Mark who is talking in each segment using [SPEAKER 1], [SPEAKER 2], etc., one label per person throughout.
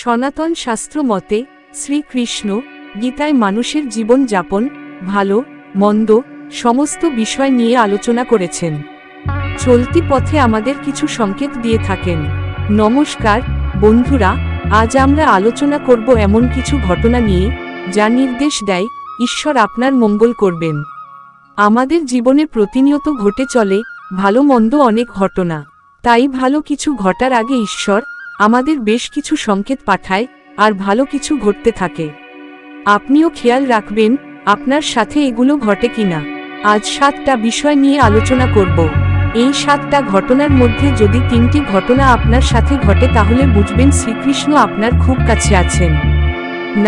[SPEAKER 1] সনাতন শাস্ত্র মতে শ্রীকৃষ্ণ গীতায় মানুষের জীবন যাপন ভালো মন্দ সমস্ত বিষয় নিয়ে আলোচনা করেছেন। চলতি পথে আমাদের কিছু সংকেত দিয়ে থাকেন। নমস্কার বন্ধুরা, আজ আমরা আলোচনা করব এমন কিছু ঘটনা নিয়ে যা নির্দেশ দেয় ঈশ্বর আপনার মঙ্গল করবেন। আমাদের জীবনে প্রতিনিয়ত ঘটে চলে ভালো মন্দ অনেক ঘটনা, তাই ভালো কিছু ঘটার আগে ঈশ্বর আমাদের বেশ কিছু সংকেত পাঠায় আর ভালো কিছু ঘটতে থাকে। আপনিও খেয়াল রাখবেন আপনার সাথে এগুলো ঘটে কিনা। আজ 7টা বিষয় নিয়ে আলোচনা করব। এই 7টা ঘটনার মধ্যে যদি 3টি ঘটনা আপনার সাথে ঘটে তাহলে বুঝবেন শ্রীকৃষ্ণ আপনার খুব কাছে আছেন।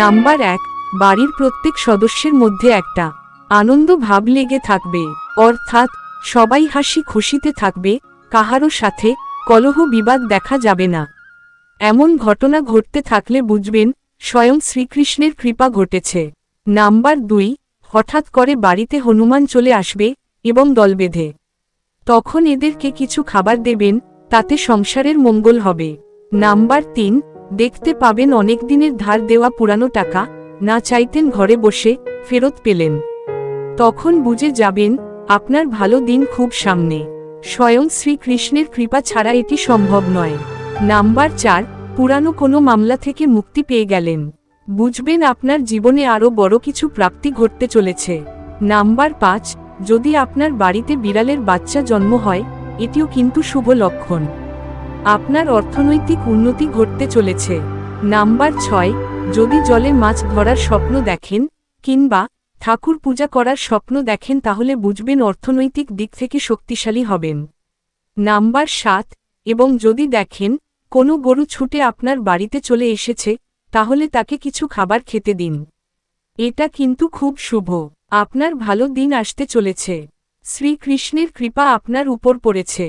[SPEAKER 1] নাম্বার 1, বাড়ির প্রত্যেক সদস্যের মধ্যে একটা আনন্দ ভাব লেগে থাকবে, অর্থাৎ সবাই হাসি খুশিতে থাকবে, কাহারও সাথে কলহ বিবাদ দেখা যাবে না। এমন ঘটনা ঘটতে থাকলে বুঝবেন স্বয়ং শ্রীকৃষ্ণের কৃপা ঘটেছে। নাম্বার 2, হঠাৎ করে বাড়িতে হনুমান চলে আসবে এবং দল বেঁধে। তখন এদেরকে কিছু খাবার দেবেন, তাতে সংসারের মঙ্গল হবে। নাম্বার 3, দেখতে পাবেন অনেক দিনের ধার দেওয়া পুরানো টাকা না চাইতেন ঘরে বসে ফেরত পেলেন। তখন বুঝে যাবেন আপনার ভালো দিন খুব সামনে। স্বয়ং শ্রীকৃষ্ণের কৃপা ছাড়া এটি সম্ভব নয়। নাম্বার 4, পুরানো কোনো মামলা থেকে মুক্তি পেয়ে গেলেন, বুঝবেন আপনার জীবনে আরও বড় কিছু প্রাপ্তি ঘটতে চলেছে। নাম্বার 5, যদি আপনার বাড়িতে বিড়ালের বাচ্চা জন্ম হয়, এটিও কিন্তু শুভ লক্ষণ। আপনার অর্থনৈতিক উন্নতি ঘটতে চলেছে। নাম্বার 6, যদি জলে মাছ ধরার স্বপ্ন দেখেন কিংবা ঠাকুর পূজা করার স্বপ্ন দেখেন তাহলে বুঝবেন অর্থনৈতিক দিক থেকে শক্তিশালী হবেন। নাম্বার 7, এবং যদি দেখেন কোনো গরু ছুটে আপনার বাড়িতে চলে এসেছে তাহলে তাকে কিছু খাবার খেতে দিন। এটা কিন্তু খুব শুভ, আপনার ভালো দিন আসতে চলেছে। শ্রীকৃষ্ণের কৃপা আপনার উপর পড়েছে।